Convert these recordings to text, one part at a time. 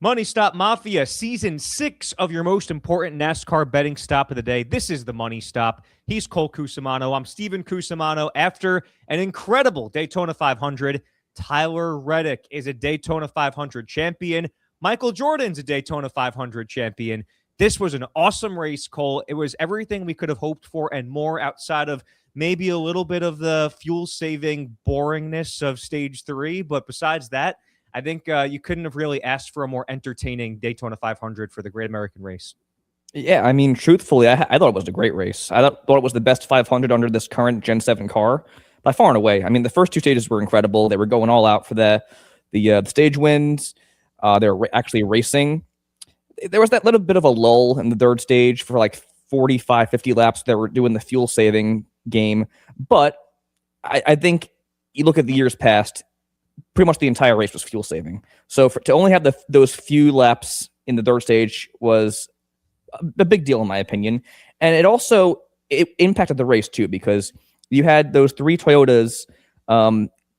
Money Stop Mafia, Season 6 of your most important NASCAR betting stop of the day. This is the Money Stop. He's Cole Cusumano. I'm Steven Cusumano. After an incredible Daytona 500, Tyler Reddick is a Daytona 500 champion. Michael Jordan's a Daytona 500 champion. This was an awesome race, Cole. It was everything we could have hoped for and more, outside of maybe a little bit of the fuel-saving boringness of Stage 3. But besides that, I think you couldn't have really asked for a more entertaining Daytona 500 for the Great American Race. Yeah, I mean, truthfully, I thought it was a great race. I thought it was the best 500 under this current Gen 7 car by far and away. I mean, the first two stages were incredible. They were going all out for the stage wins. They were actually racing. There was that little bit of a lull in the third stage for like 45, 50 laps. They were doing the fuel-saving game. But I think you look at the years past, pretty much the entire race was fuel saving. So to only have those few laps in the third stage was a big deal, in my opinion. And it impacted the race too, because you had those three Toyotas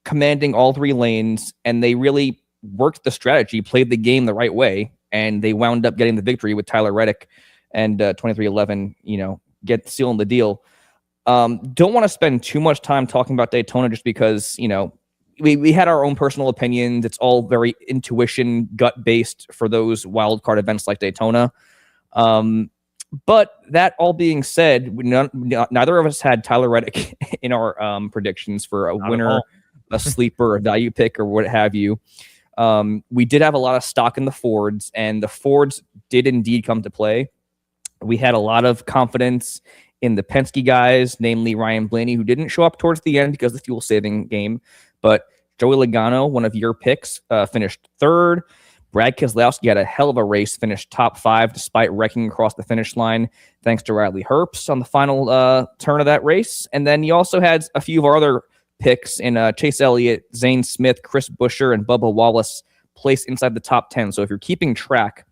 commanding all three lanes, and they really worked the strategy, played the game the right way, and they wound up getting the victory with Tyler Reddick and 2311, sealing the deal. Don't want to spend too much time talking about Daytona just because, we had our own personal opinions. It's all very intuition, gut-based for those wild card events like Daytona. But that all being said, neither of us had Tyler Reddick in our predictions for a winner, a sleeper, a value pick, or what have you. We did have a lot of stock in the Fords, and the Fords did indeed come to play. We had a lot of confidence in the Penske guys, namely Ryan Blaney, who didn't show up towards the end because of the fuel-saving game. But Joey Logano, one of your picks, finished third. Brad Keselowski had a hell of a race, finished top 5 despite wrecking across the finish line, thanks to Riley Herbst on the final turn of that race. And then you also had a few of our other picks in Chase Elliott, Zane Smith, Chris Buescher, and Bubba Wallace placed inside the top 10. So if you're keeping track,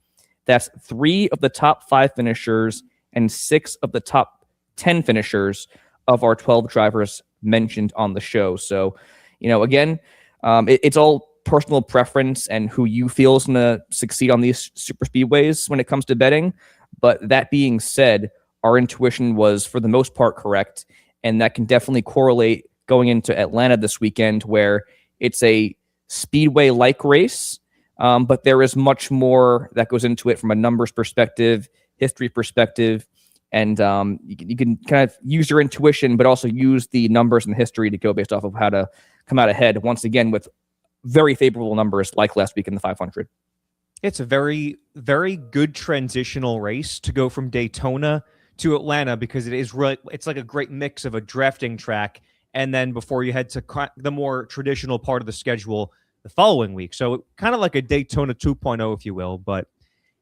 that's 3 of the top 5 finishers and 6 of the top 10 finishers of our 12 drivers mentioned on the show. So, again, it's all personal preference and who you feel is going to succeed on these super speedways when it comes to betting. But that being said, our intuition was for the most part correct. And that can definitely correlate going into Atlanta this weekend, where it's a speedway-like race. But there is much more that goes into it from a numbers perspective, history perspective. And you can kind of use your intuition, but also use the numbers and history to go based off of how to come out ahead, once again, with very favorable numbers like last week in the 500. It's a very, very good transitional race to go from Daytona to Atlanta, because it's like a great mix of a drafting track and then before you head to the more traditional part of the schedule the following week. So kind of like a Daytona 2.0, if you will. But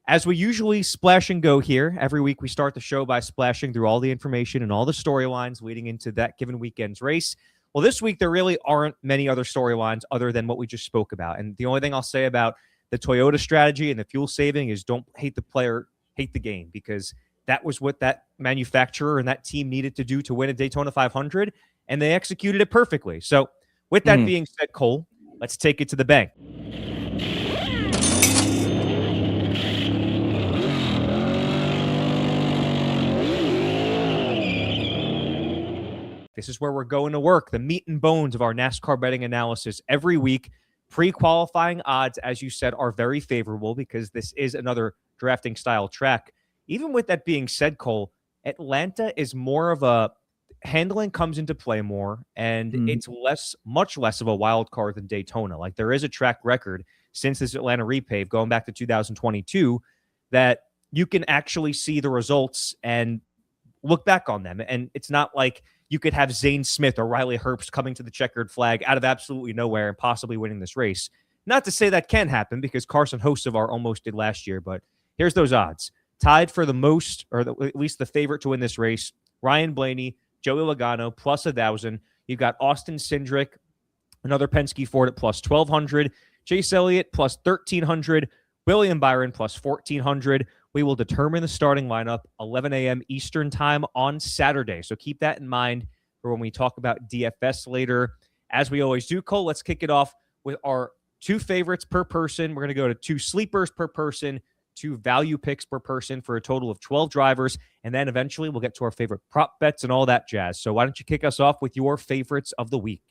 as we usually splash and go here, every week we start the show by splashing through all the information and all the storylines leading into that given weekend's race. Well, this week there really aren't many other storylines other than what we just spoke about. And the only thing I'll say about the Toyota strategy and the fuel saving is don't hate the player, hate the game, because that was what that manufacturer and that team needed to do to win a Daytona 500, and they executed it perfectly. So with that being said, Cole, let's take it to the bank. This is where we're going to work, the meat and bones of our NASCAR betting analysis every week. Pre-qualifying odds, as you said, are very favorable because this is another drafting style track. Even with that being said, Cole, Atlanta is more of a handling comes into play more, and it's much less of a wild card than Daytona. Like, there is a track record since this Atlanta repave going back to 2022 that you can actually see the results and look back on them. And it's not like you could have Zane Smith or Riley Herbst coming to the checkered flag out of absolutely nowhere and possibly winning this race. Not to say that can happen, because Carson Hocevar almost did last year, but here's those odds. Tied for the most, or at least the favorite to win this race, Ryan Blaney, Joey Logano, plus 1,000. You've got Austin Cindric, another Penske Ford at plus 1,200. Chase Elliott, plus 1,300. William Byron, plus 1,400. We will determine the starting lineup 11 a.m. Eastern time on Saturday. So keep that in mind for when we talk about DFS later. As we always do, Cole, let's kick it off with our 2 favorites per person. We're going to go to 2 sleepers per person, 2 value picks per person for a total of 12 drivers. And then eventually we'll get to our favorite prop bets and all that jazz. So why don't you kick us off with your favorites of the week?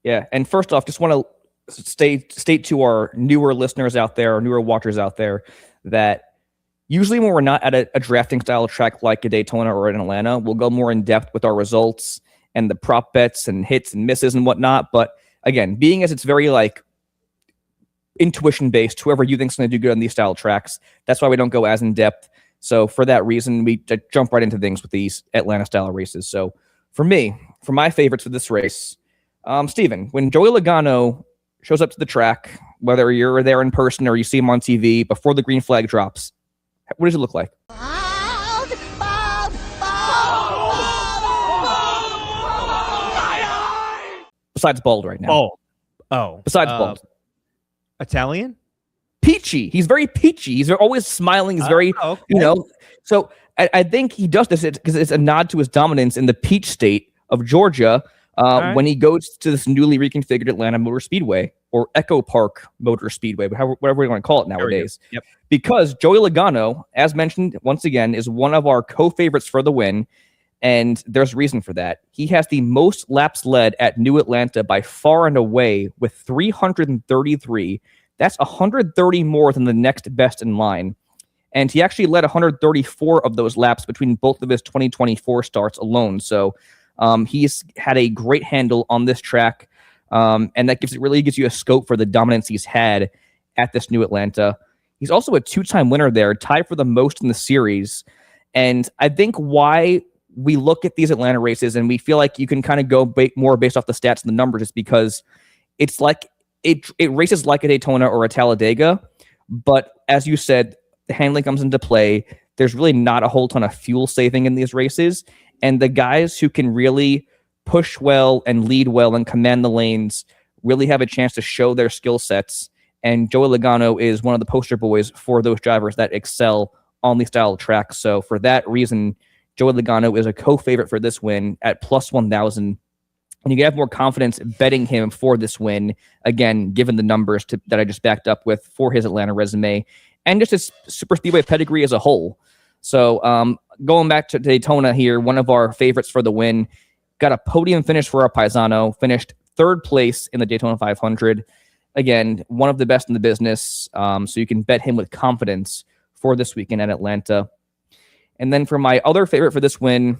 Yeah. And first off, just want to state to our newer listeners out there, or newer watchers out there, that usually when we're not at a drafting style track like a Daytona or an Atlanta, we'll go more in depth with our results and the prop bets and hits and misses and whatnot. But again, being as it's very like intuition based, whoever you think's going to do good on these style tracks, that's why we don't go as in depth. So for that reason, we jump right into things with these Atlanta style races. So for my favorites for this race, Steven, when Joey Logano shows up to the track, whether you're there in person or you see him on TV before the green flag drops, what does it look like? Besides bald right now. Besides bald. Italian? Peachy. He's very peachy. He's always smiling. He's very, okay. So I think he does this because it's a nod to his dominance in the peach state of Georgia when he goes to this newly reconfigured Atlanta Motor Speedway, or Echo Park Motor Speedway, whatever you want to call it nowadays. Yep. Because Joey Logano, as mentioned, once again, is one of our co-favorites for the win. And there's reason for that. He has the most laps led at New Atlanta by far and away with 333. That's 130 more than the next best in line. And he actually led 134 of those laps between both of his 2024 starts alone. So he's had a great handle on this track. And that really gives you a scope for the dominance he's had at this New Atlanta. He's also a 2-time winner there, tied for the most in the series. And I think why we look at these Atlanta races and we feel like you can kind of go more based off the stats and the numbers is because it's like it races like a Daytona or a Talladega. But as you said, the handling comes into play. There's really not a whole ton of fuel saving in these races. And the guys who can really push well and lead well and command the lanes really have a chance to show their skill sets. And Joey Logano is one of the poster boys for those drivers that excel on these style of tracks. So for that reason, Joey Logano is a co-favorite for this win at plus 1,000. And you can have more confidence betting him for this win, again, given the numbers that I just backed up with for his Atlanta resume and just his super speedway pedigree as a whole. So going back to Daytona here, one of our favorites for the win, got a podium finish for our Paisano, finished 3rd place in the Daytona 500. Again, one of the best in the business, so you can bet him with confidence for this weekend at Atlanta. And then for my other favorite for this win,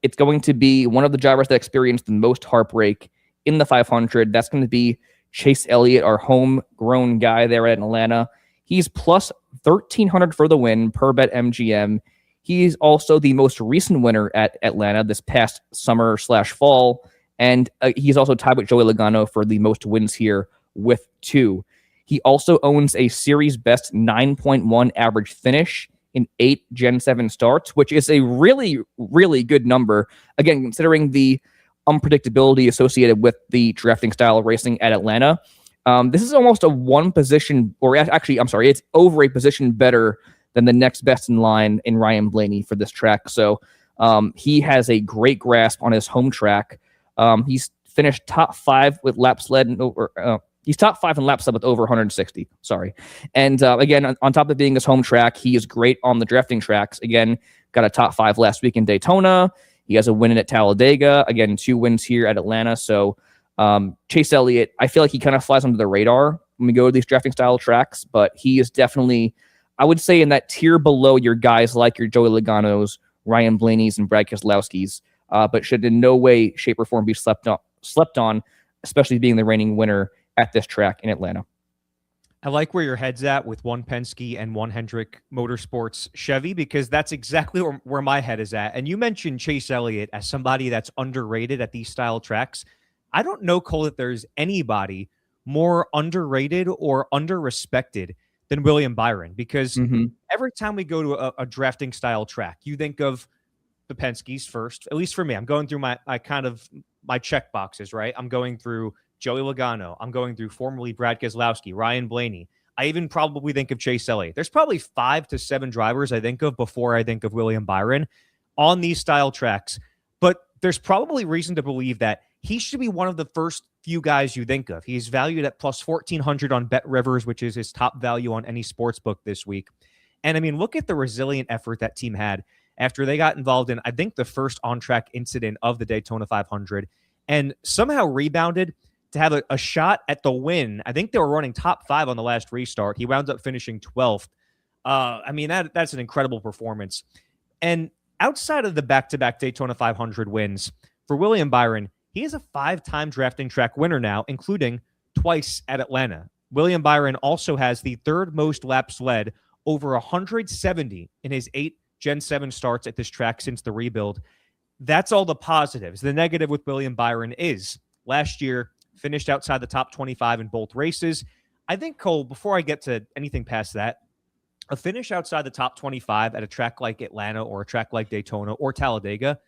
it's going to be one of the drivers that experienced the most heartbreak in the 500. That's going to be Chase Elliott, our homegrown guy there at Atlanta. He's plus 1,300 for the win per bet MGM. He's also the most recent winner at Atlanta this past summer/fall. And he's also tied with Joey Logano for the most wins here with 2. He also owns a series best 9.1 average finish in 8 Gen 7 starts, which is a really, really good number. Again, considering the unpredictability associated with the drafting style of racing at Atlanta. This is almost a one position, or actually, I'm sorry, it's over a position better than the next best in line in Ryan Blaney for this track. So he has a great grasp on his home track. He's finished top 5 with laps led over. He's top 5 in laps led with over 160. Sorry. And again, on top of being his home track, he is great on the drafting tracks. Again, got a top 5 last week in Daytona. He has a win at Talladega. Again, 2 wins here at Atlanta. So Chase Elliott, I feel like he kind of flies under the radar when we go to these drafting style tracks, but he is definitely, I would say, in that tier below your guys like your Joey Logano's, Ryan Blaney's, and Brad Keselowski's, but should in no way, shape, or form be slept on, especially being the reigning winner at this track in Atlanta. I like where your head's at with one Penske and one Hendrick Motorsports Chevy, because that's exactly where my head is at. And you mentioned Chase Elliott as somebody that's underrated at these style tracks. I don't know, Cole, that there's anybody more underrated or underrespected than William Byron, because every time we go to a drafting style track, you think of the Penske's first. At least for me, I'm going through my check boxes, right? I'm going through Joey Logano. I'm going through formerly Brad Keselowski, Ryan Blaney. I even probably think of Chase Elliott. There's probably 5 to 7 drivers I think of before I think of William Byron on these style tracks. But there's probably reason to believe that he should be one of the first few guys you think of. He's valued at plus 1,400 on Bet Rivers, which is his top value on any sports book this week. And I mean, look at the resilient effort that team had after they got involved in, I think, the first on-track incident of the Daytona 500 and somehow rebounded to have a shot at the win. I think they were running top 5 on the last restart. He wound up finishing 12th. I mean, that's an incredible performance. And outside of the back-to-back Daytona 500 wins, for William Byron, he is a 5-time drafting track winner now, including twice at Atlanta. William Byron also has the third most laps led, over 170 in his 8 Gen 7 starts at this track since the rebuild. That's all the positives. The negative with William Byron is last year finished outside the top 25 in both races. I think, Cole, before I get to anything past that, a finish outside the top 25 at a track like Atlanta or a track like Daytona or Talladega,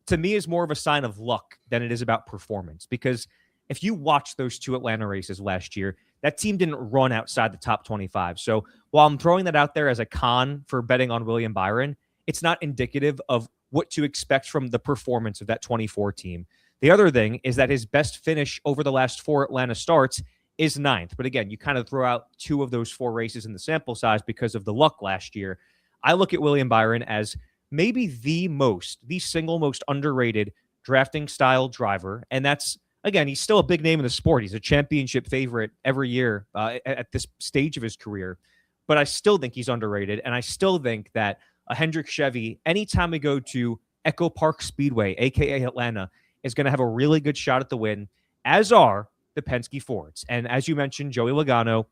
to me, is more of a sign of luck than it is about performance. Because if you watch those 2 Atlanta races last year, that team didn't run outside the top 25. So while I'm throwing that out there as a con for betting on William Byron, it's not indicative of what to expect from the performance of that 24 team. The other thing is that his best finish over the last 4 Atlanta starts is 9th. But again, you kind of throw out 2 of those 4 races in the sample size because of the luck last year. I look at William Byron as maybe the single most underrated drafting style driver. And that's, again, he's still a big name in the sport. He's a championship favorite every year at this stage of his career. But I still think he's underrated. And I still think that a Hendrick Chevy, anytime we go to Echo Park Speedway, a.k.a. Atlanta, is going to have a really good shot at the win, as are the Penske Fords. And as you mentioned, Joey Logano,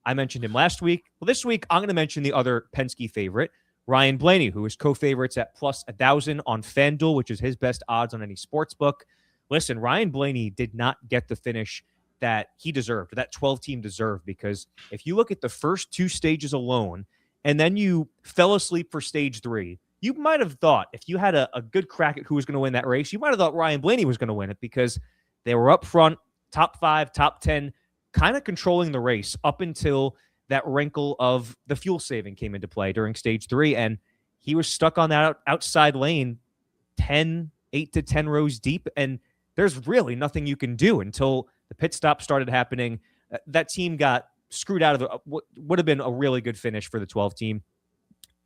I mentioned him last week. Well, this week, I'm going to mention the other Penske favorite, Ryan Blaney, who is co-favorites at plus 1,000 on FanDuel, which is his best odds on any sports book. Listen, Ryan Blaney did not get the finish that he deserved, that 12-team deserved, because if you look at the first 2 stages alone, and then you fell asleep for stage 3, you might have thought, if you had a good crack at who was going to win that race, you might have thought Ryan Blaney was going to win it, because they were up front, top 5, top 10, kind of controlling the race up until that wrinkle of the fuel saving came into play during stage 3, and he was stuck on that outside lane 8 to 10 rows deep, and there's really nothing you can do until the pit stop started happening. That team got screwed out of what would have been a really good finish for the 12 team.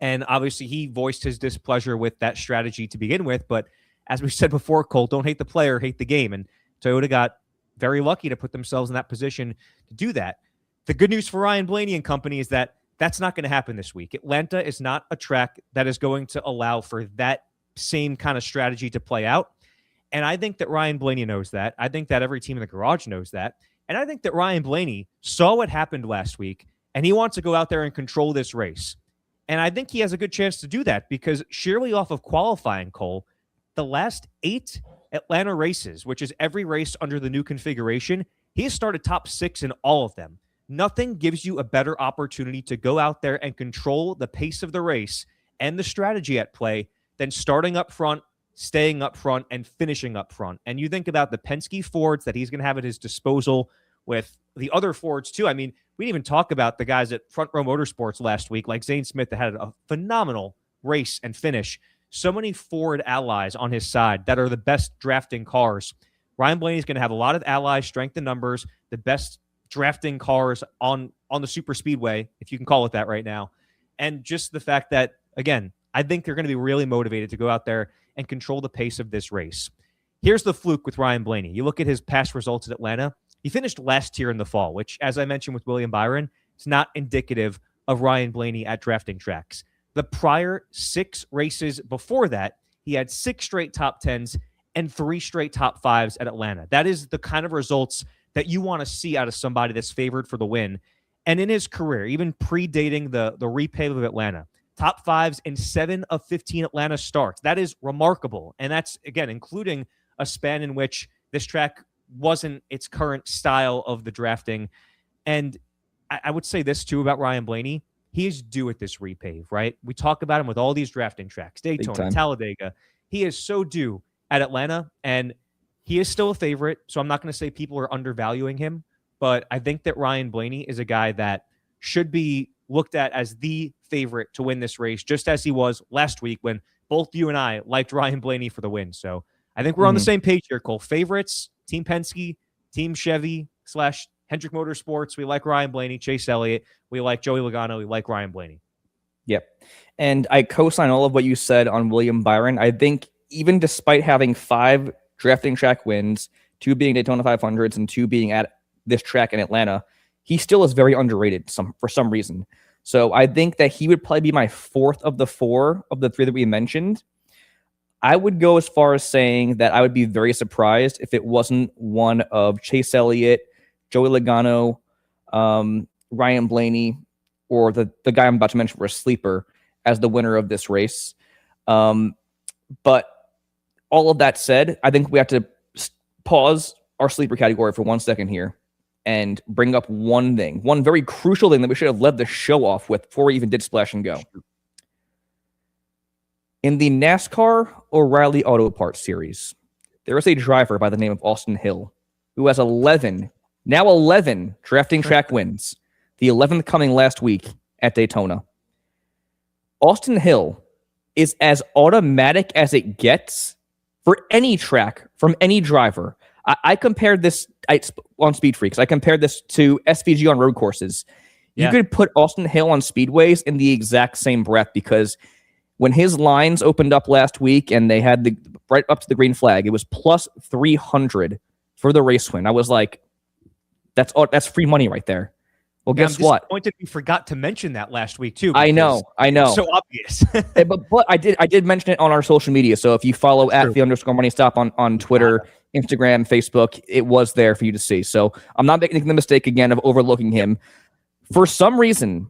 And obviously he voiced his displeasure with that strategy to begin with. But as we said before, Cole, don't hate the player, hate the game. And Toyota got very lucky to put themselves in that position to do that. The good news for Ryan Blaney and company is that that's not going to happen this week. Atlanta is not a track that is going to allow for that same kind of strategy to play out. And I think that Ryan Blaney knows that. I think that every team in the garage knows that. And I think that Ryan Blaney saw what happened last week, and he wants to go out there and control this race. And I think he has a good chance to do that because sheerly off of qualifying, Cole, the last 8 Atlanta races, which is every race under the new configuration, he has started top 6 in all of them. Nothing gives you a better opportunity to go out there and control the pace of the race and the strategy at play than starting up front, staying up front, and finishing up front. And you think about the Penske Fords that he's going to have at his disposal with the other Fords too. I mean, we didn't even talk about the guys at Front Row Motorsports last week, like Zane Smith, that had a phenomenal race and finish. So many Ford allies on his side that are the best drafting cars. Ryan Blaney is going to have a lot of allies, strength in numbers, the best drafting cars on the super speedway, if you can call it that right now. And just the fact that, again, I think they're going to be really motivated to go out there and control the pace of this race. Here's the fluke with Ryan Blaney. You look at his past results at Atlanta. He finished last year in the fall, which, as I mentioned with William Byron, it's not indicative of Ryan Blaney at drafting tracks. The prior 6 races before that, he had 6 straight top 10s and 3 straight top 5s at Atlanta. That is the kind of results that you want to see out of somebody that's favored for the win. And in his career, even predating the repave of Atlanta, top 5s in 7 of 15 Atlanta starts. That is remarkable. And that's, again, including a span in which this track wasn't its current style of the drafting. And I would say this, too, about Ryan Blaney. He is due at this repave, right? We talk about him with all these drafting tracks, Daytona, Talladega. He is so due at Atlanta, and he is still a favorite, so I'm not going to say people are undervaluing him, but I think that Ryan Blaney is a guy that should be looked at as the favorite to win this race, just as he was last week when both you and I liked Ryan Blaney for the win. So I think we're on the same page here, Cole. Favorites, Team Penske, Team Chevy / Hendrick Motorsports, we like Ryan Blaney. Chase Elliott, we like Joey Logano, we like Ryan Blaney. Yep. And I co-sign all of what you said on William Byron. I think even despite having 5 drafting track wins, 2 being Daytona 500s and 2 being at this track in Atlanta, he still is very underrated for some reason. So I think that he would probably be my 4th of the 4 of the 3 that we mentioned. I would go as far as saying that I would be very surprised if it wasn't one of Chase Elliott, Joey Logano, Ryan Blaney, or the guy I'm about to mention for a sleeper as the winner of this race. But all of that said, I think we have to pause our sleeper category for 1 second here and bring up one thing, one very crucial thing that we should have led the show off with before we even did Splash and Go. In the NASCAR O'Reilly Auto Parts series, there is a driver by the name of Austin Hill who has 11 drafting track wins, the 11th coming last week at Daytona. Austin Hill is as automatic as it gets for any track from any driver. I compared this on SpeedFreaks. I compared this to SVG on road courses. You could put Austin Hill on speedways in the exact same breath, because when his lines opened up last week and they had right up to the green flag, it was plus 300 for the race win. I was like, that's free money right there. Well, guess what? I'm disappointed we forgot to mention that last week too. I know. It's so obvious. but I did mention it on our social media. So if you follow at @the_money_stop on Twitter, Instagram, Facebook, it was there for you to see. So I'm not making the mistake again of overlooking him. For some reason,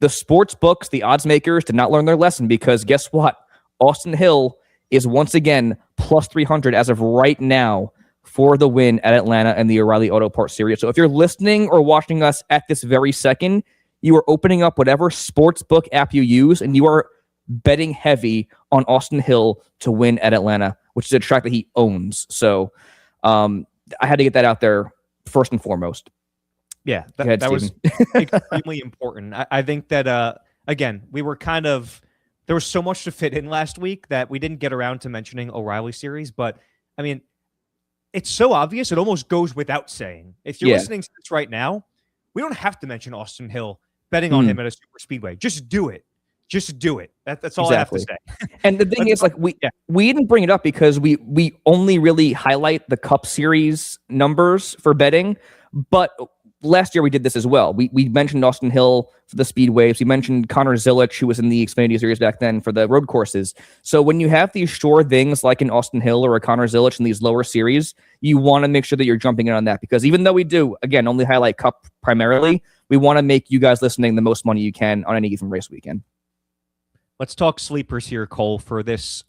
the sports books, the odds makers, did not learn their lesson, because guess what? Austin Hill is once again plus 300 as of right now for the win at Atlanta and the O'Reilly Auto Parts series. So if you're listening or watching us at this very second, you are opening up whatever sports book app you use, and you are betting heavy on Austin Hill to win at Atlanta, which is a track that he owns. So I had to get that out there first and foremost. Yeah, that was extremely important. I think that, again, there was so much to fit in last week that we didn't get around to mentioning O'Reilly series. But, I mean, it's so obvious, it almost goes without saying. If you're listening to this right now, we don't have to mention Austin Hill betting on him at a super speedway. Just do it. Just do it. That's all exactly. I have to say. And the thing is, like, we didn't bring it up because we only really highlight the Cup Series numbers for betting. But last year we did this as well. We mentioned Austin Hill for the speedways. We mentioned Connor Zilich, who was in the Xfinity series back then, for the road courses. So when you have these sure things like an Austin Hill or a Connor Zilich in these lower series, you want to make sure that you're jumping in on that, because even though we do, again, only highlight Cup primarily, we want to make you guys listening the most money you can on any given race weekend. Let's talk sleepers here, Cole, for this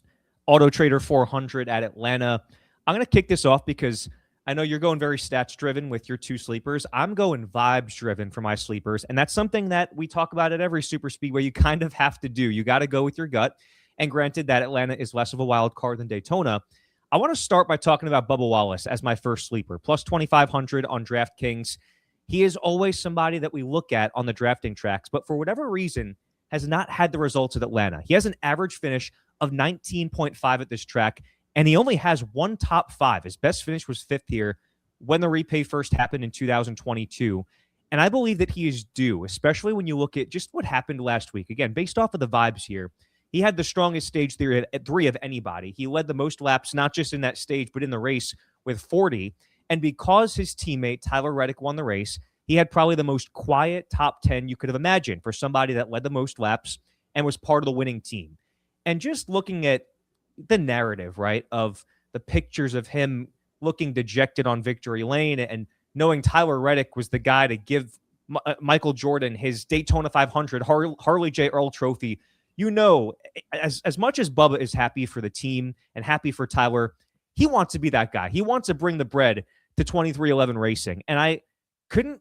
Auto Trader 400 at Atlanta. I'm going to kick this off because I know you're going very stats-driven with your 2 sleepers. I'm going vibes-driven for my sleepers, and that's something that we talk about at every super speedway. You kind of have to do. You got to go with your gut, and granted that Atlanta is less of a wild card than Daytona. I want to start by talking about Bubba Wallace as my first sleeper, plus 2,500 on DraftKings. He is always somebody that we look at on the drafting tracks, but for whatever reason, has not had the results at Atlanta. He has an average finish of 19.5 at this track, and he only has 1 top 5. His best finish was 5th here when the repay first happened in 2022. And I believe that he is due, especially when you look at just what happened last week. Again, based off of the vibes here, he had the strongest stage 3 of anybody. He led the most laps, not just in that stage, but in the race with 40. And because his teammate, Tyler Reddick, won the race, he had probably the most quiet top 10 you could have imagined for somebody that led the most laps and was part of the winning team. And just looking at the narrative, right, of the pictures of him looking dejected on victory lane and knowing Tyler Reddick was the guy to give Michael Jordan his Daytona 500 Harley J. Earl trophy, you know, as much as Bubba is happy for the team and happy for Tyler, he wants to be that guy. He wants to bring the bread to 2311 Racing. And I couldn't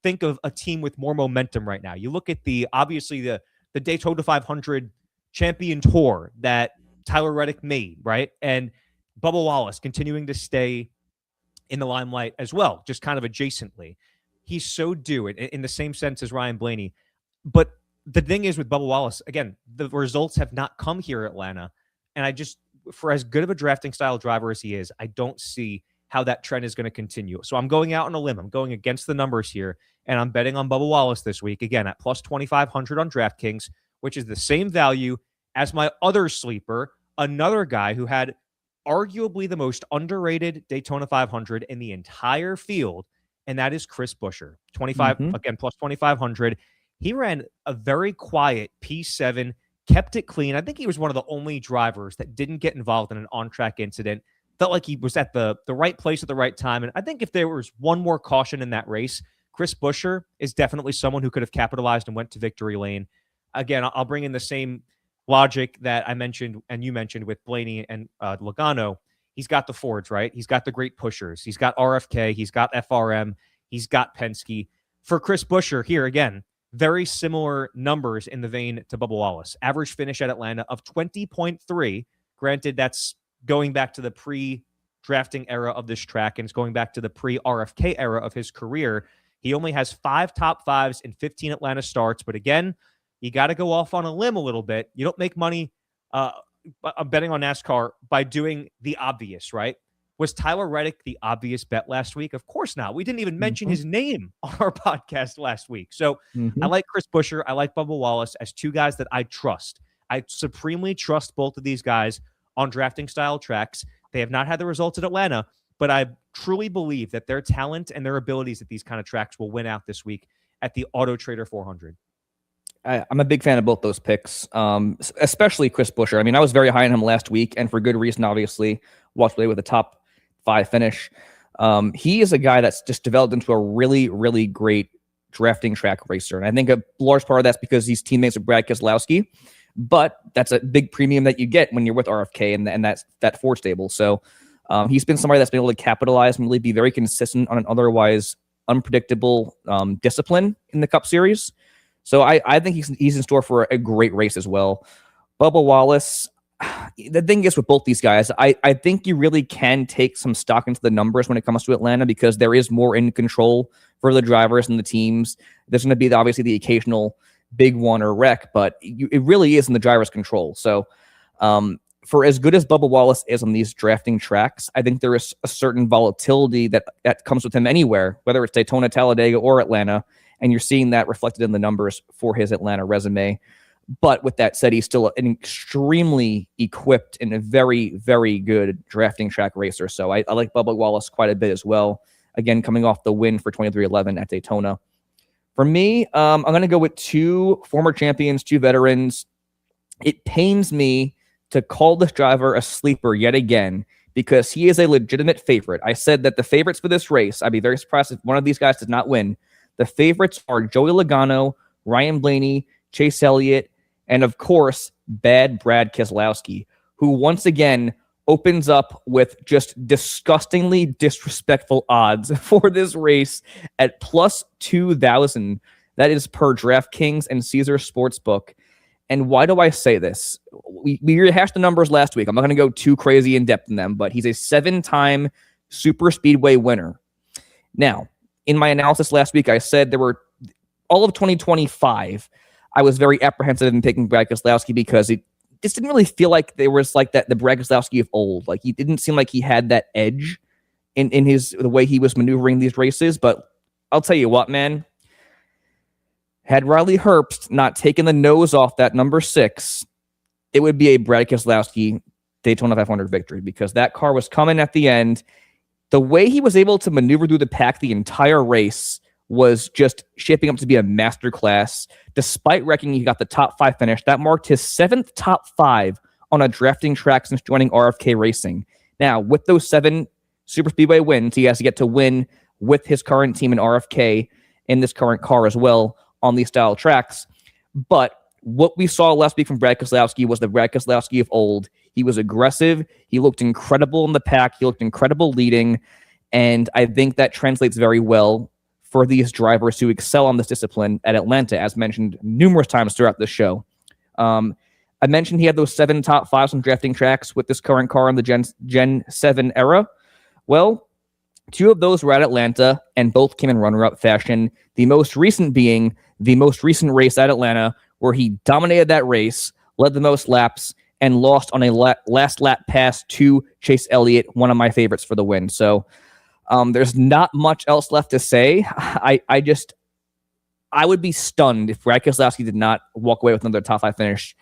think of a team with more momentum right now. You look at obviously the Daytona 500 champion tour that Tyler Reddick made, right? And Bubba Wallace continuing to stay in the limelight as well, just kind of adjacently. He's so due in the same sense as Ryan Blaney. But the thing is with Bubba Wallace, again, the results have not come here at Atlanta. And for as good of a drafting style driver as he is, I don't see how that trend is going to continue. So I'm going out on a limb. I'm going against the numbers here, and I'm betting on Bubba Wallace this week, again, at plus 2,500 on DraftKings, which is the same value as my other sleeper, another guy who had arguably the most underrated Daytona 500 in the entire field, and that is Chris Buescher. 25, again, plus 2,500. He ran a very quiet P7, kept it clean. I think he was one of the only drivers that didn't get involved in an on-track incident. Felt like he was at the right place at the right time. And I think if there was one more caution in that race, Chris Buescher is definitely someone who could have capitalized and went to victory lane. Again, I'll bring in the same logic that I mentioned and you mentioned with Blaney and Logano. He's got the Fords, right? He's got the great pushers. He's got RFK. He's got FRM. He's got Penske. For Chris Buescher, here again, very similar numbers in the vein to Bubba Wallace. Average finish at Atlanta of 20.3. Granted, that's going back to the pre-drafting era of this track, and it's going back to the pre-RFK era of his career. He only has 5 top 5s in 15 Atlanta starts. But again, you got to go off on a limb a little bit. You don't make money betting on NASCAR by doing the obvious, right? Was Tyler Reddick the obvious bet last week? Of course not. We didn't even mention his name on our podcast last week. So I like Chris Buescher. I like Bubba Wallace as two guys that I trust. I supremely trust both of these guys on drafting style tracks. They have not had the results at Atlanta, but I truly believe that their talent and their abilities at these kind of tracks will win out this week at the Auto Trader 400. I'm a big fan of both those picks, especially Chris Buescher. I mean, I was very high on him last week, and for good reason, obviously. Walked away with a top 5 finish. He is a guy that's just developed into a really, really great drafting track racer. And I think a large part of that's because he's teammates with Brad Keselowski, but that's a big premium that you get when you're with RFK and that Ford stable. So he's been somebody that's been able to capitalize and really be very consistent on an otherwise unpredictable discipline in the Cup Series. So I think he's in store for a great race as well. Bubba Wallace, the thing is with both these guys, I think you really can take some stock into the numbers when it comes to Atlanta because there is more in control for the drivers and the teams. There's going to be obviously the occasional big one or wreck, but it really is in the driver's control. So for as good as Bubba Wallace is on these drafting tracks, I think there is a certain volatility that comes with him anywhere, whether it's Daytona, Talladega, or Atlanta, and you're seeing that reflected in the numbers for his Atlanta resume. But with that said, he's still an extremely equipped and a very, very good drafting track racer. So I like Bubba Wallace quite a bit as well. Again, coming off the win for 23-11 at Daytona. For me, I'm going to go with 2 former champions, 2 veterans. It pains me to call this driver a sleeper yet again because he is a legitimate favorite. I said that the favorites for this race, I'd be very surprised if one of these guys did not win. The favorites are Joey Logano, Ryan Blaney, Chase Elliott, and of course, bad Brad Keselowski, who once again opens up with just disgustingly disrespectful odds for this race at plus 2,000. That is per DraftKings and Caesar Sportsbook. And why do I say this? We rehashed the numbers last week. I'm not going to go too crazy in depth in them, but he's a 7-time super speedway winner. Now, in my analysis last week, I said there were all of 2025. I was very apprehensive in picking Brad Keselowski because it just didn't really feel like there was like that the Brad Keselowski of old. Like he didn't seem like he had that edge in the way he was maneuvering these races. But I'll tell you what, man. Had Riley Herbst not taken the nose off that number 6, it would be a Brad Keselowski Daytona 500 victory because that car was coming at the end. The way he was able to maneuver through the pack the entire race was just shaping up to be a masterclass. Despite wrecking, he got the top 5 finish. That marked his 7th top 5 on a drafting track since joining RFK Racing. Now, with those 7 Super Speedway wins, he has to get to win with his current team in RFK in this current car as well on these style tracks. But what we saw last week from Brad Keselowski was the Brad Keselowski of old. He was aggressive. He looked incredible in the pack. He looked incredible leading. And I think that translates very well for these drivers who excel on this discipline at Atlanta, as mentioned numerous times throughout this show. I mentioned he had those 7 top 5s on drafting tracks with this current car in the Gen 7 era. Well, 2 of those were at Atlanta, and both came in runner-up fashion. The most recent being the most recent race at Atlanta, where he dominated that race, led the most laps, and lost on a last lap pass to Chase Elliott, one of my favorites for the win. So there's not much else left to say. I would be stunned if Brad Keselowski did not walk away with another top 5 finish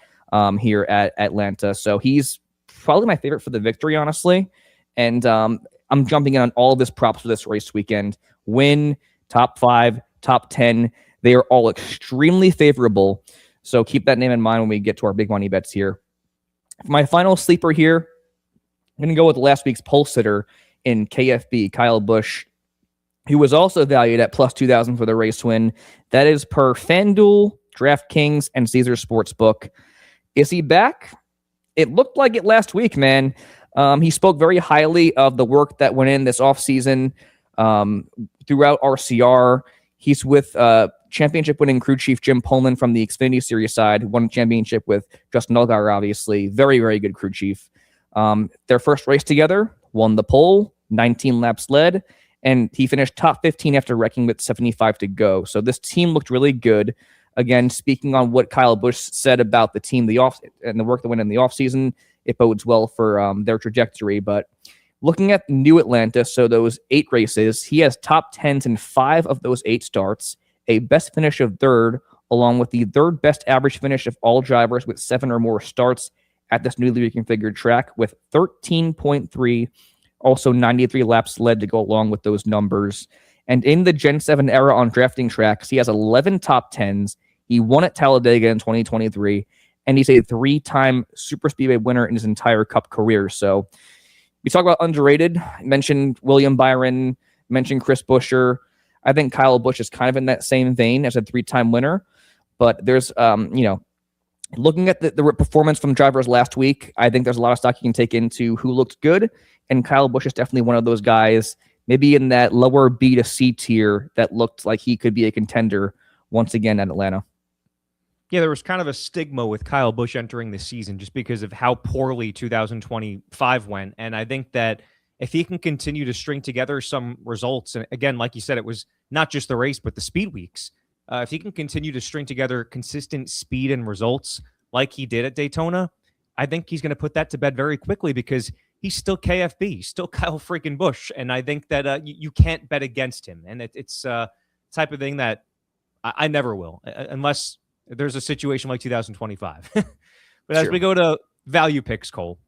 here at Atlanta. So he's probably my favorite for the victory, honestly. And I'm jumping in on all of his props for this race weekend. Win, top 5, top 10. They are all extremely favorable. So keep that name in mind when we get to our big money bets here. For my final sleeper here, I'm going to go with last week's pole sitter in KFB, Kyle Busch, who was also valued at plus 2,000 for the race win. That is per FanDuel, DraftKings, and Caesars Sportsbook. Is he back? It looked like it last week, man. He spoke very highly of the work that went in this offseason throughout RCR. He's with championship-winning crew chief Jim Poland from the Xfinity Series side, won a championship with Justin Allgaier, obviously. Very, very good crew chief. Their first race together, won the pole, 19 laps led, and he finished top 15 after wrecking with 75 to go. So this team looked really good. Again, speaking on what Kyle Busch said about the team and the work that went in the offseason, it bodes well for their trajectory. But looking at New Atlanta, so those 8 races, he has top 10s in 5 of those 8 starts, a best finish of 3rd, along with the 3rd best average finish of all drivers with 7 or more starts at this newly reconfigured track with 13.3, also 93 laps led to go along with those numbers. And in the Gen 7 era on drafting tracks, he has 11 top 10s. He won at Talladega in 2023, and he's a 3-time Super Speedway winner in his entire Cup career. So we talk about underrated. I mentioned William Byron, mentioned Chris Buescher. I think Kyle Busch is kind of in that same vein as a 3-time winner. But there's, looking at the performance from drivers last week, I think there's a lot of stock you can take into who looked good. And Kyle Busch is definitely one of those guys, maybe in that lower B to C tier, that looked like he could be a contender once again at Atlanta. Yeah, there was kind of a stigma with Kyle Busch entering the season just because of how poorly 2025 went. And I think that if he can continue to string together some results, and again, like you said, it was not just the race, but the speed weeks. If he can continue to string together consistent speed and results like he did at Daytona, I think he's going to put that to bed very quickly because he's still KFB, still Kyle freaking Busch. And I think that you can't bet against him. And it's type of thing that I never will, unless there's a situation like 2025. But Sure. As we go to value picks, Cole,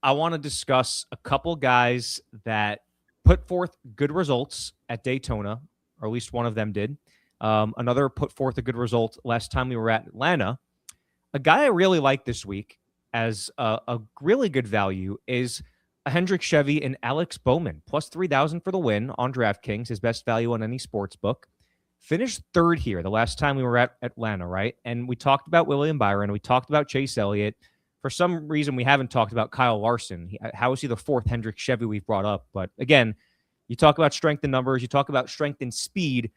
I want to discuss a couple guys that put forth good results at Daytona, or at least one of them did. Another put forth a good result last time we were at Atlanta. A guy I really like this week as a really good value is a Hendrick Chevy and Alex Bowman, plus 3,000 for the win on DraftKings, his best value on any sports book. Finished 3rd here the last time we were at Atlanta, right? And we talked about William Byron. We talked about Chase Elliott. For some reason, we haven't talked about Kyle Larson. How is he the 4th Hendrick Chevy we've brought up? But again, you talk about strength in numbers. You talk about strength in speed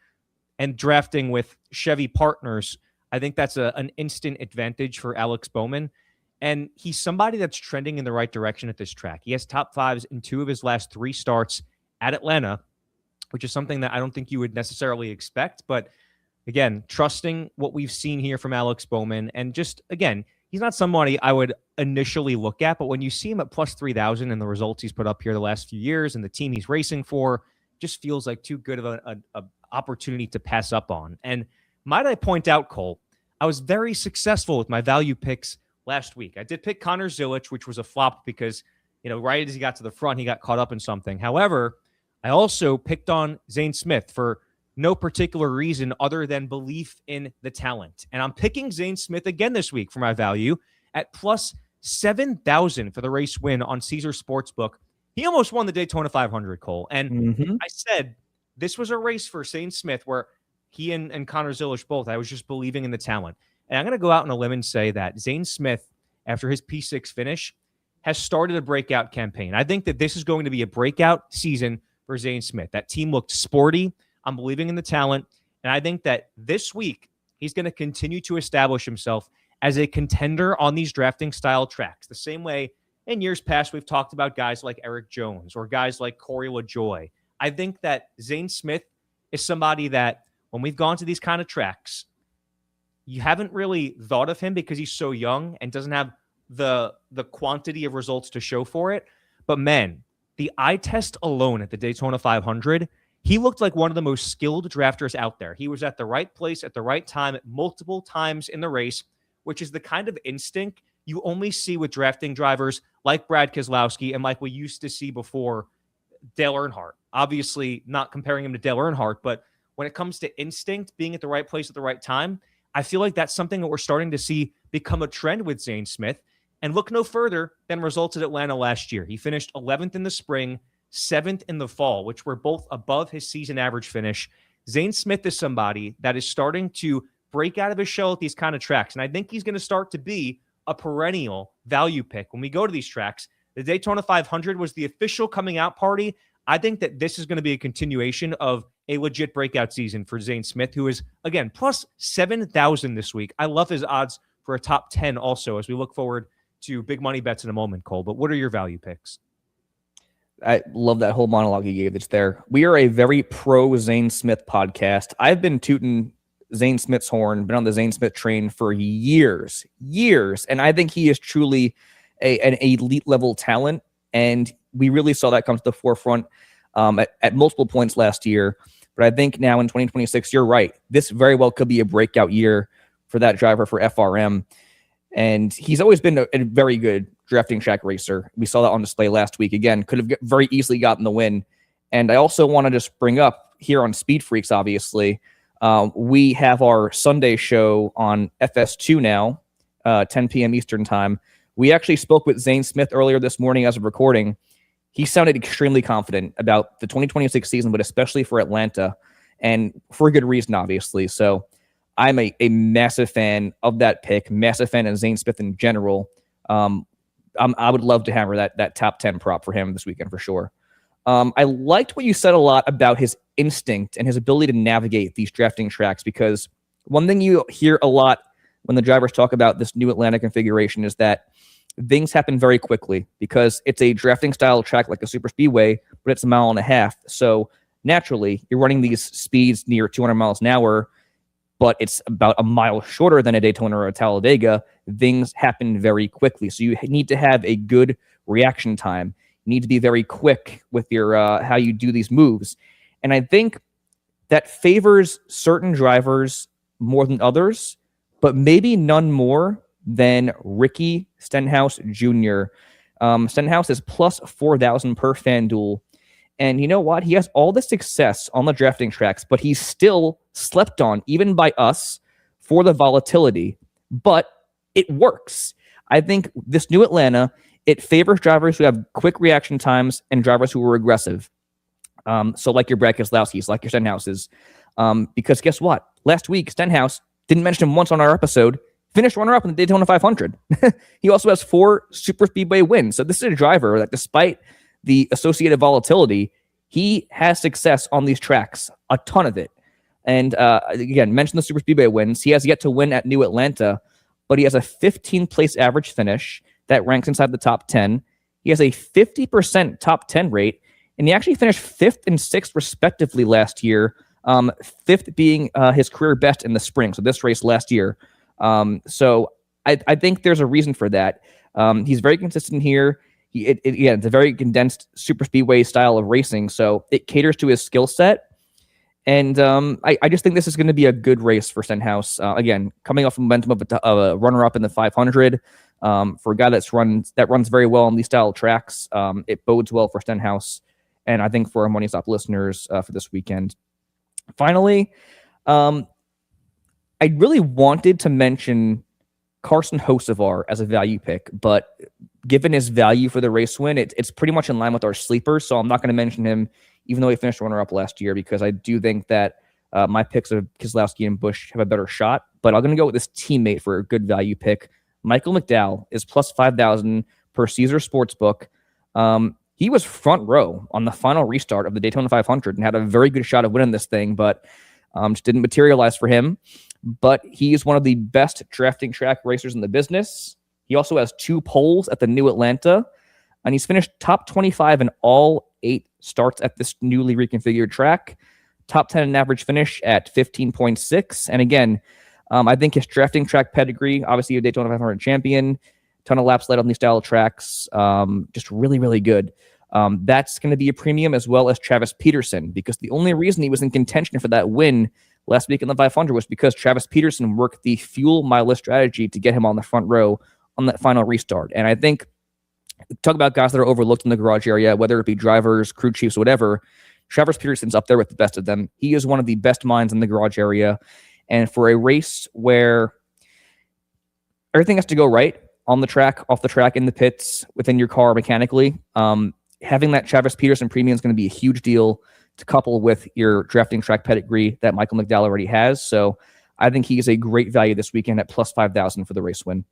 and drafting with Chevy partners. I think that's an instant advantage for Alex Bowman. And he's somebody that's trending in the right direction at this track. He has top 5s in 2 of his last 3 starts at Atlanta, which is something that I don't think you would necessarily expect. But again, trusting what we've seen here from Alex Bowman, and just, again, he's not somebody I would initially look at, but when you see him at plus 3,000 and the results he's put up here the last few years and the team he's racing for, just feels like too good of an opportunity to pass up on. And might I point out, Cole, I was very successful with my value picks last week. I did pick Connor Zilic, which was a flop because, right as he got to the front, he got caught up in something. However, I also picked on Zane Smith for no particular reason other than belief in the talent. And I'm picking Zane Smith again this week for my value at plus 7,000 for the race win on Caesars Sportsbook. He almost won the Daytona 500, Cole. And I said this was a race for Zane Smith where he and Connor Zilic both, I was just believing in the talent. And I'm going to go out on a limb and say that Zane Smith, after his P6 finish, has started a breakout campaign. I think that this is going to be a breakout season for Zane Smith. That team looked sporty. I'm believing in the talent. And I think that this week, he's going to continue to establish himself as a contender on these drafting style tracks. The same way in years past, we've talked about guys like Eric Jones or guys like Corey LaJoy. I think that Zane Smith is somebody that when we've gone to these kind of tracks, you haven't really thought of him because he's so young and doesn't have the quantity of results to show for it. But man, the eye test alone at the Daytona 500, he looked like one of the most skilled drafters out there. He was at the right place at the right time at multiple times in the race, which is the kind of instinct you only see with drafting drivers like Brad Keselowski and like we used to see before Dale Earnhardt. Obviously, not comparing him to Dale Earnhardt, but when it comes to instinct, being at the right place at the right time, I feel like that's something that we're starting to see become a trend with Zane Smith. And look no further than results at Atlanta last year. He finished 11th in the spring, 7th in the fall, which were both above his season average finish. Zane Smith is somebody that is starting to break out of his shell at these kind of tracks. And I think he's going to start to be a perennial value pick when we go to these tracks. The Daytona 500 was the official coming out party. I think that this is going to be a continuation of a legit breakout season for Zane Smith, who is, again, plus 7,000 this week. I love his odds for a top 10 also as we look forward to big money bets in a moment, Cole. But what are your value picks? I love that whole monologue you gave that's there. We are a very pro Zane Smith podcast. I've been tooting Zane Smith's horn, been on the Zane Smith train for years. And I think he is truly an elite level talent. And we really saw that come to the forefront at multiple points last year. But I think now in 2026, you're right. This very well could be a breakout year for that driver for FRM. And he's always been a very good drafting track racer. We saw that on display last week. Again, could have very easily gotten the win. And I also want to just bring up here on SpeedFreaks, obviously, we have our Sunday show on FS2 now, 10 p.m. Eastern time. We actually spoke with Zane Smith earlier this morning as of recording. He sounded extremely confident about the 2026 season, but especially for Atlanta, and for a good reason, obviously. So I'm a massive fan of that pick, massive fan of Zane Smith in general. I would love to hammer that top 10 prop for him this weekend for sure. I liked what you said a lot about his instinct and his ability to navigate these drafting tracks, because one thing you hear a lot when the drivers talk about this new Atlanta configuration is that things happen very quickly because it's a drafting style track like a super speedway, but it's 1.5 miles. So naturally, you're running these speeds near 200 miles an hour, but it's about 1 mile shorter than a Daytona or a Talladega. Things happen very quickly. So you need to have a good reaction time. You need to be very quick with your how you do these moves. And I think that favors certain drivers more than others, but maybe none more than Ricky Stenhouse Jr. Stenhouse is plus 4,000 per FanDuel. And you know what? He has all the success on the drafting tracks, but he's still slept on, even by us, for the volatility. But it works. I think this new Atlanta, it favors drivers who have quick reaction times and drivers who are aggressive. So like your Brad Keselowski's, like your Stenhouses. Because guess what? Last week, Stenhouse, didn't mention him once on our episode, finished runner-up in the Daytona 500. He also has 4 super speedway wins. So this is a driver that, despite the associated volatility, he has success on these tracks, a ton of it. And again, mention the super speedway wins. He has yet to win at New Atlanta, but he has a 15th place average finish that ranks inside the top 10. He has a 50% top 10 rate, and he actually finished 5th and 6th respectively last year, 5th being his career best in the spring, so this race last year. So I think there's a reason for that. He's very consistent here. It's a very condensed super speedway style of racing, so it caters to his skill set. And I just think this is going to be a good race for Stenhouse. Again, coming off momentum of a runner-up in the 500, for a guy that runs very well on these style of tracks, it bodes well for Stenhouse, and I think for our Money Stop listeners for this weekend. Finally, I really wanted to mention Carson Hocevar as a value pick, but given his value for the race win, it's pretty much in line with our sleepers, so I'm not going to mention him, even though he finished runner-up last year, because I do think that my picks of Keselowski and Busch have a better shot. But I'm going to go with this teammate for a good value pick. Michael McDowell is plus 5,000 per Caesar Sportsbook. He was front row on the final restart of the Daytona 500 and had a very good shot of winning this thing, but just didn't materialize for him. But he is one of the best drafting track racers in the business. He also has 2 poles at the New Atlanta, and he's finished top 25 in all 8 starts at this newly reconfigured track. Top 10 in average finish at 15.6. And again, I think his drafting track pedigree, obviously a Daytona 500 champion, ton of laps led on these style tracks. Just really, really good. That's going to be a premium, as well as Travis Peterson, because the only reason he was in contention for that win last week in the 500 was because Travis Peterson worked the fuel mileage strategy to get him on the front row on that final restart. And I think, talk about guys that are overlooked in the garage area, whether it be drivers, crew chiefs, whatever, Travis Peterson's up there with the best of them. He is one of the best minds in the garage area. And for a race where everything has to go right on the track, off the track, in the pits, within your car mechanically, having that Travis Peterson premium is going to be a huge deal to couple with your drafting track pedigree that Michael McDowell already has. So I think he is a great value this weekend at plus 5,000 for the race win.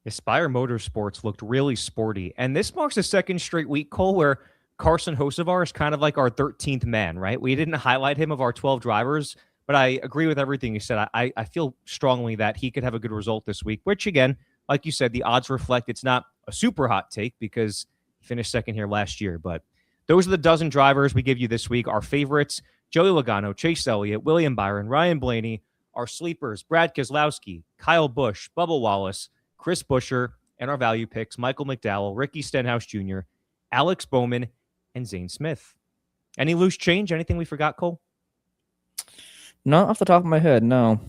Aspire Motorsports looked really sporty. And this marks the second straight week, Cole, where Carson Hocevar is kind of like our 13th man, right? We didn't highlight him of our 12 drivers, but I agree with everything you said. I feel strongly that he could have a good result this week, which, again, like you said, the odds reflect it's not a super hot take because he finished second here last year. But those are the dozen drivers we give you this week. Our favorites: Joey Logano, Chase Elliott, William Byron, Ryan Blaney. Our sleepers: Brad Keselowski, Kyle Busch, Bubba Wallace, Chris Buescher, and our value picks: Michael McDowell, Ricky Stenhouse Jr., Alex Bowman, and Zane Smith. Any loose change? Anything we forgot, Cole? Not off the top of my head, no.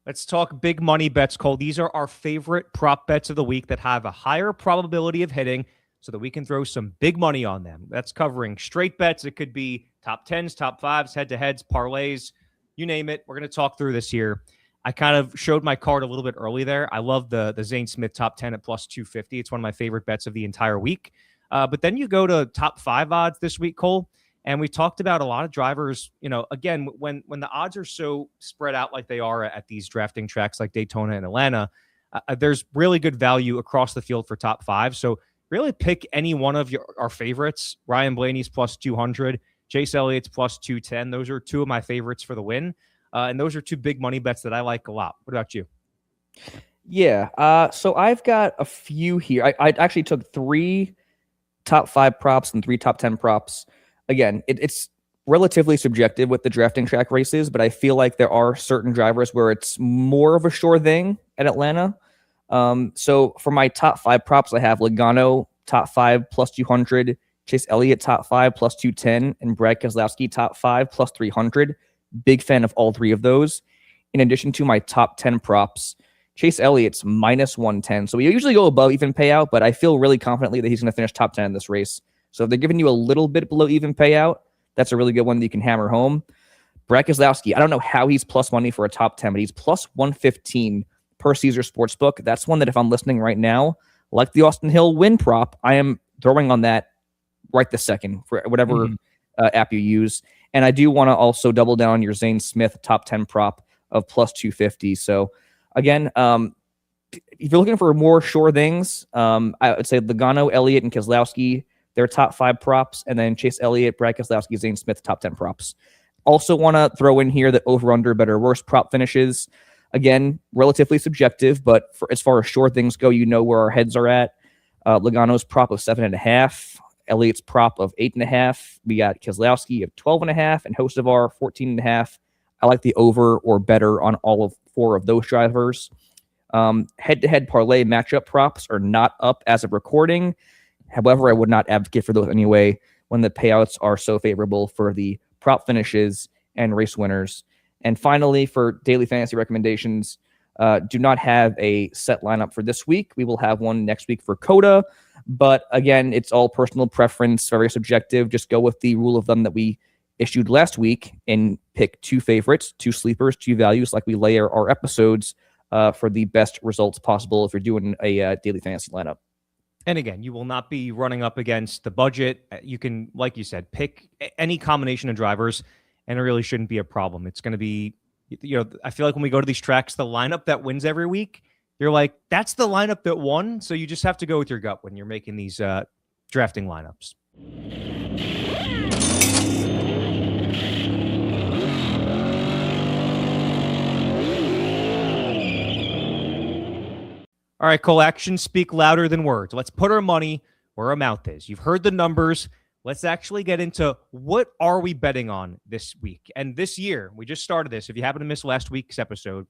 Let's talk big money bets, Cole. These are our favorite prop bets of the week that have a higher probability of hitting so that we can throw some big money on them. That's covering straight bets. It could be top 10s, top 5s, head-to-heads, parlays, you name it. We're going to talk through this here. I kind of showed my card a little bit early there. I love the Zane Smith top 10 at plus 250. It's one of my favorite bets of the entire week. But then you go to top 5 odds this week, Cole, and we talked about a lot of drivers. You know, again, when the odds are so spread out like they are at these drafting tracks like Daytona and Atlanta, there's really good value across the field for top 5. So really pick any one of our favorites. Ryan Blaney's plus 200, Chase Elliott's plus 210. Those are two of my favorites for the win. And those are two big money bets that I like a lot. What about you? Yeah. So I've got a few here. I actually took 3 top 5 props and 3 top 10 props. Again, it's relatively subjective with the drafting track races, but I feel like there are certain drivers where it's more of a sure thing at Atlanta. So for my top 5 props, I have Logano top 5 plus 200, Chase Elliott top 5 plus 210, and Brad Keselowski top 5 plus 300. Big fan of all 3 of those. In addition to my top 10 props, Chase Elliott's minus 110. So we usually go above even payout, but I feel really confidently that he's going to finish top 10 in this race. So if they're giving you a little bit below even payout, that's a really good one that you can hammer home. Brad Keselowski, I don't know how he's plus money for a top 10, but he's plus 115 per Caesar Sportsbook. That's one that if I'm listening right now, like the Austin Hill win prop, I am throwing on that right this second for whatever app you use. And I do want to also double down on your Zane Smith top 10 prop of plus 250. So again, if you're looking for more sure things, I would say Logano, Elliott, and Keselowski, they're top 5 props, and then Chase Elliott, Brad Keselowski, Zane Smith, top 10 props. Also want to throw in here the over-under, better, worse prop finishes. Again, relatively subjective, but as far as sure things go, you know where our heads are at. Logano's prop of 7.5, Elliott's prop of 8.5. We got Keselowski of 12.5, and Hocevar 14.5. I like the over or better on all of 4 of those drivers. Head-to-head parlay matchup props are not up as of recording. However, I would not advocate for those anyway when the payouts are so favorable for the prop finishes and race winners. And finally, for daily fantasy recommendations, do not have a set lineup for this week. We will have one next week for Coda. But again, it's all personal preference, very subjective. Just go with the rule of thumb that we issued last week and pick 2 favorites, 2 sleepers, 2 values, like we layer our episodes for the best results possible if you're doing a daily fantasy lineup. And again, you will not be running up against the budget. You can, like you said, pick any combination of drivers, and it really shouldn't be a problem. It's going to be, I feel like when we go to these tracks, the lineup that wins every week, you're like, that's the lineup that won. So you just have to go with your gut when you're making these drafting lineups. All right, Cole, actions speak louder than words. Let's put our money where our mouth is. You've heard the numbers. let's actually get into what are we betting on this week. And this year, we just started this. If you happen to miss last week's episode,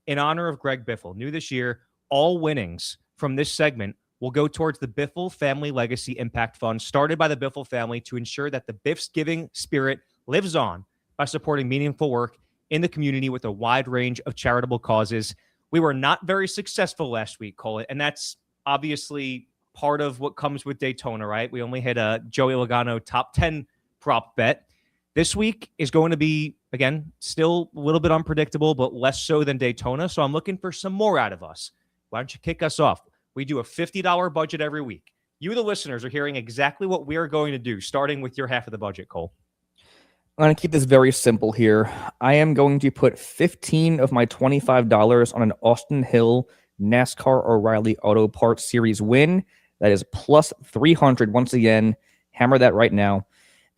in honor of Greg Biffle, new this year, all winnings from this segment will go towards the Biffle Family Legacy Impact Fund, started by the Biffle family to ensure that the Biff's giving spirit lives on by supporting meaningful work in the community with a wide range of charitable causes. We were not very successful last week, Cole, and that's obviously part of what comes with Daytona, right? We only hit a Joey Logano top 10 prop bet. This week is going to be, again, still a little bit unpredictable, but less so than Daytona. So I'm looking for some more out of us. Why don't you kick us off? We do a $50 budget every week. You, the listeners, are hearing exactly what we are going to do, starting with your half of the budget, Cole. I'm going to keep this very simple here. I am going to put 15 of my $25 on an Austin Hill NASCAR O'Reilly Auto Parts Series win. That is plus 300 once again. Hammer that right now.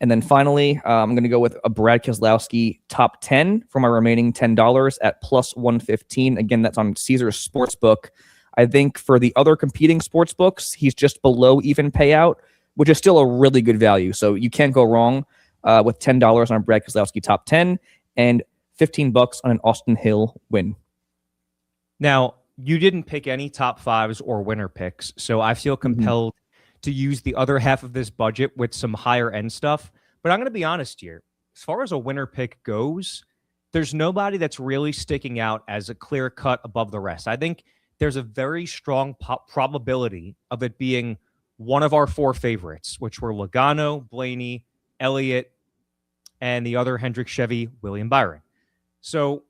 And then finally, I'm going to go with a Brad Keselowski top 10 for my remaining $10 at plus 115. Again, that's on Caesars Sportsbook. I think for the other competing sports books, he's just below even payout, which is still a really good value. So you can't go wrong with $10 on a Brad Keselowski top 10 and $15 on an Austin Hill win. Now, you didn't pick any top fives or winner picks, so I feel compelled to use the other half of this budget with some higher end stuff. But I'm going to be honest here. As far as a winner pick goes, there's nobody that's really sticking out as a clear cut above the rest. I think there's a very strong probability of it being one of our four favorites, which were Logano, Blaney, Elliott, and the other Hendrick, Chevy, William Byron. So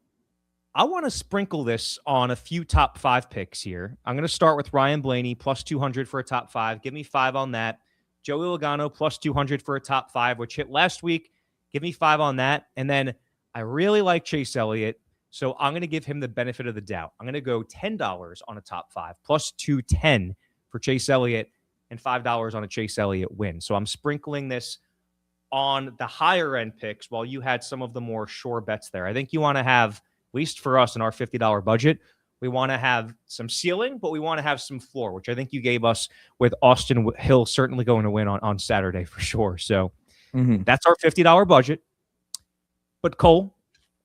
I want to sprinkle this on a few top five picks here. I'm going to start with Ryan Blaney, plus 200 for a top five. Give me 5 on that. Joey Logano, plus 200 for a top 5, which hit last week. Give me 5 on that. And then I really like Chase Elliott, so I'm going to give him the benefit of the doubt. I'm going to go $10 on a top 5, plus 210 for Chase Elliott, and $5 on a Chase Elliott win. So I'm sprinkling this on the higher end picks while you had some of the more sure bets there. I think you want to have, at least for us in our $50 budget, we want to have some ceiling, but we want to have some floor, which I think you gave us with Austin Hill certainly going to win on Saturday for sure. So that's our $50 budget. But Cole,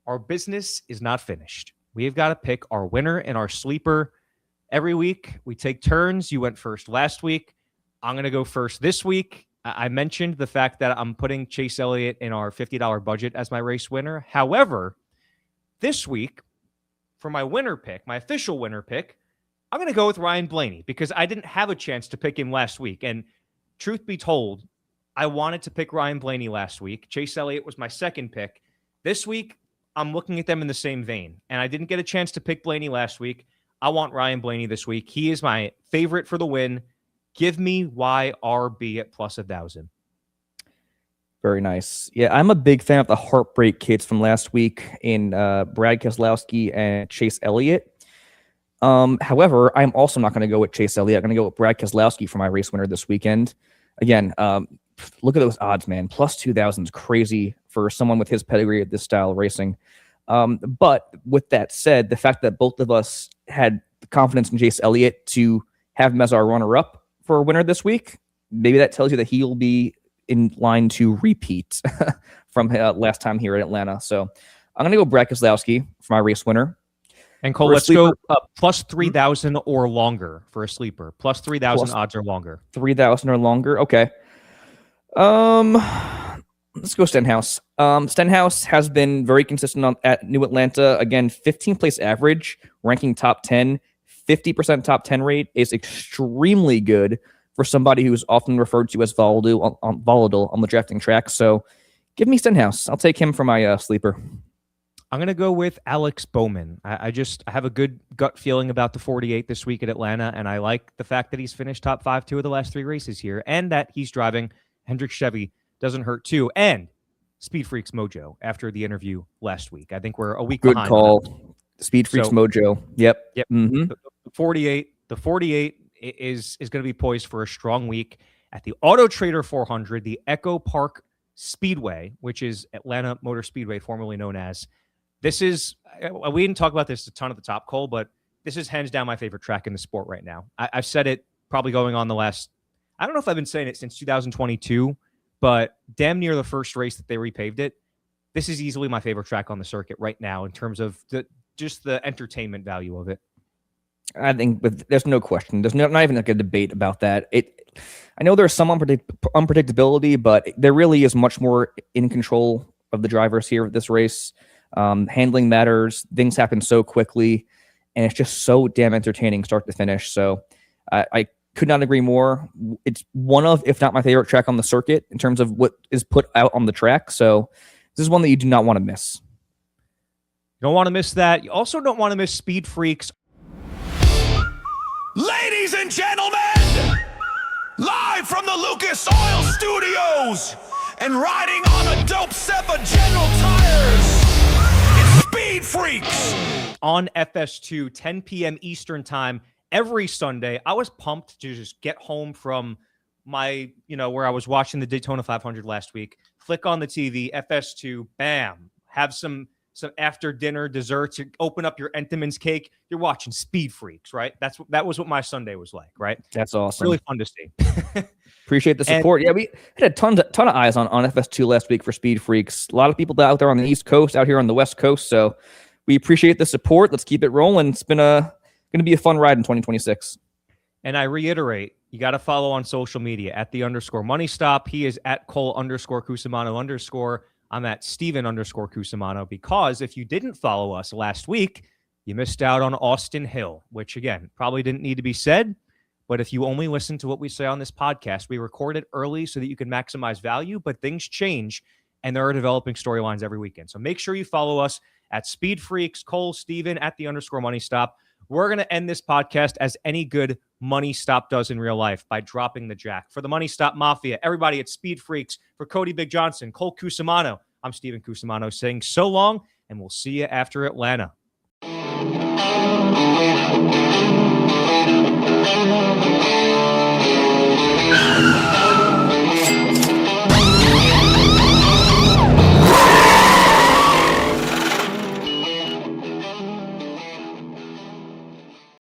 our business is not finished. We have got to pick our winner and our sleeper every week. We take turns. You went first last week. I'm going to go first this week. I mentioned the fact that I'm putting Chase Elliott in our $50 budget as my race winner. However, this week, for my winner pick, my official winner pick, I'm going to go with Ryan Blaney because I didn't have a chance to pick him last week. And truth be told, I wanted to pick Ryan Blaney last week. Chase Elliott was my second pick. This week, I'm looking at them in the same vein. And I didn't get a chance to pick Blaney last week. I want Ryan Blaney this week. He is my favorite for the win. Give me YRB at plus 1,000. Very nice. Yeah, I'm a big fan of the Heartbreak Kids from last week in Brad Keselowski and Chase Elliott. However, I'm also not going to go with Chase Elliott. I'm going to go with Brad Keselowski for my race winner this weekend. Again, look at those odds, man. Plus 2,000 is crazy for someone with his pedigree at this style of racing. But with that said, the fact that both of us had the confidence in Chase Elliott to have him as our runner-up for a winner this week, maybe that tells you that he'll be in line to repeat from last time here in Atlanta. So I'm going to go Brad Keselowski for my race winner. And Cole, let's go plus 3,000 or longer for a sleeper. Plus 3,000 odds or longer. 3,000 or longer. Okay. Let's go Stenhouse. Stenhouse has been very consistent at New Atlanta. Again, 15th place average, ranking top 10, 50% top 10 rate is extremely good for somebody who's often referred to as volatile on the drafting track. So give me Stenhouse. I'll take him for my sleeper. I'm going to go with Alex Bowman. I have a good gut feeling about the 48 this week at Atlanta, and I like the fact that he's finished top 5 2 of the last 3 races here, and that he's driving Hendrick Chevy doesn't hurt too, and SpeedFreaks mojo after the interview last week. I think we're a week behind. Good call. SpeedFreaks mojo. Yep. Mm-hmm. The 48 is going to be poised for a strong week at the Auto Trader 400, the Echo Park Speedway, which is Atlanta Motor Speedway, formerly known as. This is, we didn't talk about this a ton at the top, Cole, but this is hands down my favorite track in the sport right now. I've said it probably going on the last, I don't know if I've been saying it since 2022, but damn near the first race that they repaved it. This is easily my favorite track on the circuit right now in terms of just the entertainment value of it. I think there's no question. There's not even like a debate about that. I know there's some unpredictability, but there really is much more in control of the drivers here at this race. Handling matters. Things happen so quickly, and it's just so damn entertaining start to finish. So I could not agree more. It's one of, if not my favorite track on the circuit in terms of what is put out on the track. So this is one that you do not want to miss. You don't want to miss that. You also don't want to miss SpeedFreaks. Ladies and gentlemen, live from the Lucas Oil Studios and riding on a dope set of General Tires, it's SpeedFreaks. On FS2, 10 p.m. Eastern time, every Sunday. I was pumped to just get home from my, where I was watching the Daytona 500 last week. Flick on the TV, FS2, bam, have some after dinner desserts. You open up your Entenmann's cake. You're watching SpeedFreaks, right? That was what my Sunday was like, right? That's awesome. Really fun to see. Appreciate the support. Yeah, we had a ton of eyes on FS2 last week for SpeedFreaks. A lot of people out there on the East Coast, out here on the West Coast. So we appreciate the support. Let's keep it rolling. It's been going to be a fun ride in 2026. And I reiterate, you got to follow on social media at @the_money_stop. He is at Cole_Cusumano_. I'm at Steven_Cusumano, because if you didn't follow us last week, you missed out on Austin Hill, which, again, probably didn't need to be said. But if you only listen to what we say on this podcast, we record it early so that you can maximize value, but things change, and there are developing storylines every weekend. So make sure you follow us at SpeedFreaks, Cole, Steven, at @the_money_stop. We're going to end this podcast as any good money stop does in real life, by dropping the jack. For the Money Stop Mafia, everybody at SpeedFreaks, for Cody Big Johnson, Cole Cusumano, I'm Steven Cusumano saying so long, and we'll see you after Atlanta.